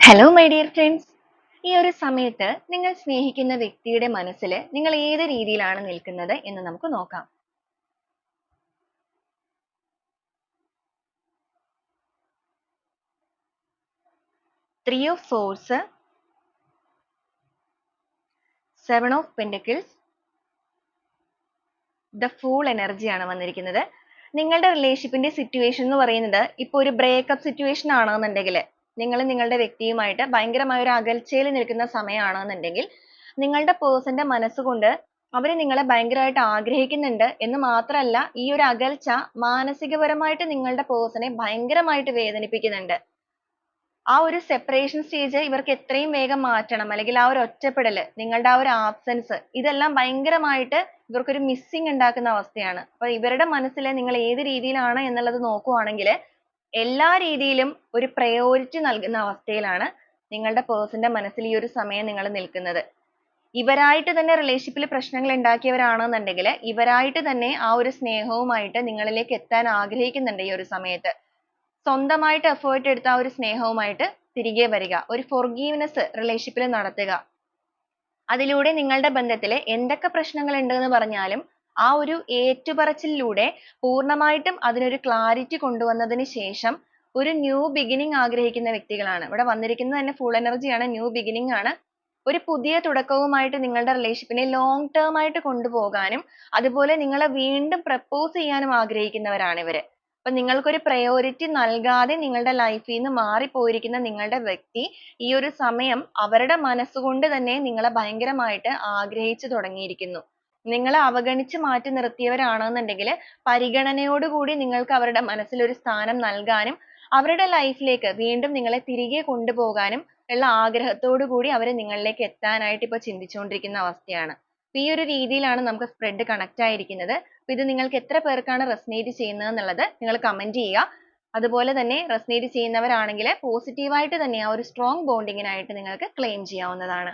Hello my dear friends. ഈ ഒരു സമയത്ത് നിങ്ങൾ സ്നേഹിക്കുന്ന വ്യക്തിയുടെ മനസ്സിൽ നിങ്ങൾ ഏത് രീതിയിലാണ് നിൽക്കുന്നത് എന്ന് നമുക്ക് നോക്കാം. Three of swords, seven of pentacles, the fool എനർജിയാണ് വന്നിരിക്കുന്നത്. നിങ്ങളുടെ റിലേഷൻഷിപ്പിന്റെ സിറ്റുവേഷൻ എന്ന് പറയുന്നത് ഇപ്പോൾ ഒരു ബ്രേക്കപ്പ് സിറ്റുവേഷൻ ആണെന്നുണ്ടെങ്കിൽ, നിങ്ങൾ നിങ്ങളുടെ വ്യക്തിയുമായിട്ട് ഭയങ്കരമായ ഒരു അകൽച്ചയിൽ നിൽക്കുന്ന സമയമാണെന്നുണ്ടെങ്കിൽ, നിങ്ങളുടെ പേഴ്സന്റെ മനസ്സുകൊണ്ട് അവർ നിങ്ങളെ ഭയങ്കരമായിട്ട് ആഗ്രഹിക്കുന്നുണ്ട് എന്ന് മാത്രമല്ല, ഈ ഒരു അകൽച്ച മാനസികപരമായിട്ട് നിങ്ങളുടെ പേഴ്സണെ ഭയങ്കരമായിട്ട് വേദനിപ്പിക്കുന്നുണ്ട്. ആ ഒരു സെപ്പറേഷൻ സ്റ്റേജ് ഇവർക്ക് എത്രയും വേഗം മാറ്റണം, അല്ലെങ്കിൽ ആ ഒരു ഒറ്റപ്പെടൽ, നിങ്ങളുടെ ആ ഒരു ആബ്സെൻസ്, ഇതെല്ലാം ഭയങ്കരമായിട്ട് ഇവർക്കൊരു മിസ്സിംഗ് ഉണ്ടാക്കുന്ന അവസ്ഥയാണ്. അപ്പൊ ഇവരുടെ മനസ്സിൽ നിങ്ങൾ ഏത് രീതിയിലാണ് എന്നുള്ളത് നോക്കുവാണെങ്കിൽ, എല്ലാ രീതിയിലും ഒരു പ്രയോറിറ്റി നൽകുന്ന അവസ്ഥയിലാണ് നിങ്ങളുടെ പേഴ്സന്റെ മനസ്സിൽ ഈ ഒരു സമയം നിങ്ങൾ നിൽക്കുന്നത്. ഇവരായിട്ട് തന്നെ റിലേഷൻഷിപ്പിൽ പ്രശ്നങ്ങൾ ഉണ്ടാക്കിയവരാണെന്നുണ്ടെങ്കിൽ, ഇവരായിട്ട് തന്നെ ആ ഒരു സ്നേഹവുമായിട്ട് നിങ്ങളിലേക്ക് എത്താൻ ആഗ്രഹിക്കുന്നുണ്ട് ഈ ഒരു സമയത്ത്. സ്വന്തമായിട്ട് എഫേർട്ട് എടുത്ത ആ ഒരു സ്നേഹവുമായിട്ട് തിരികെ വരിക, ഒരു ഫോർഗീവ്നെസ് റിലേഷൻഷിപ്പിൽ നടത്തുക. അതിലൂടെ നിങ്ങളുടെ ബന്ധത്തിൽ എന്തൊക്കെ പ്രശ്നങ്ങൾ ഉണ്ടെന്ന് പറഞ്ഞാലും ആ ഒരു ഏറ്റുപറച്ചിലൂടെ പൂർണ്ണമായിട്ടും അതിനൊരു ക്ലാരിറ്റി കൊണ്ടുവന്നതിന് ശേഷം ഒരു ന്യൂ ബിഗിനിങ് ആഗ്രഹിക്കുന്ന വ്യക്തികളാണ്. ഇവിടെ വന്നിരിക്കുന്നത് തന്നെ ഫുൾ എനർജിയാണ്, ന്യൂ ബിഗിനിങ് ആണ്. ഒരു പുതിയ തുടക്കവുമായിട്ട് നിങ്ങളുടെ റിലേഷൻഷിപ്പിനെ ലോങ് ടേം ആയിട്ട് കൊണ്ടുപോകാനും അതുപോലെ നിങ്ങളെ വീണ്ടും പ്രപ്പോസ് ചെയ്യാനും ആഗ്രഹിക്കുന്നവരാണ് ഇവര്. അപ്പൊ നിങ്ങൾക്കൊരു പ്രയോറിറ്റി നൽകാതെ നിങ്ങളുടെ ലൈഫിൽ നിന്ന് മാറിപ്പോയിരിക്കുന്ന നിങ്ങളുടെ വ്യക്തി ഈ ഒരു സമയം അവരുടെ മനസ്സുകൊണ്ട് തന്നെ നിങ്ങളെ ഭയങ്കരമായിട്ട് ആഗ്രഹിച്ചു തുടങ്ങിയിരിക്കുന്നു. നിങ്ങളെ അവഗണിച്ച് മാറ്റി നിർത്തിയവരാണെന്നുണ്ടെങ്കിൽ പരിഗണനയോടുകൂടി നിങ്ങൾക്ക് അവരുടെ മനസ്സിൽ ഒരു സ്ഥാനം നൽകാനും അവരുടെ ലൈഫിലേക്ക് വീണ്ടും നിങ്ങളെ തിരികെ കൊണ്ടുപോകാനും ഉള്ള ആഗ്രഹത്തോടു കൂടി അവർ നിങ്ങളിലേക്ക് എത്താനായിട്ട് ഇപ്പൊ ചിന്തിച്ചുകൊണ്ടിരിക്കുന്ന അവസ്ഥയാണ്. ഈ ഒരു രീതിയിലാണ് നമുക്ക് സ്പ്രെഡ് കണക്ട് ആയിരിക്കുന്നത്. അപ്പൊ ഇത് നിങ്ങൾക്ക് എത്ര പേർക്കാണ് റെസനേറ്റ് ചെയ്യുന്നത് എന്നുള്ളത് നിങ്ങൾ കമന്റ് ചെയ്യുക. അതുപോലെ തന്നെ റെസനേറ്റ് ചെയ്യുന്നവരാണെങ്കിൽ പോസിറ്റീവായിട്ട് തന്നെ ആ ഒരു സ്ട്രോങ് ബോണ്ടിങ്ങിനായിട്ട് നിങ്ങൾക്ക് ക്ലെയിം ചെയ്യാവുന്നതാണ്.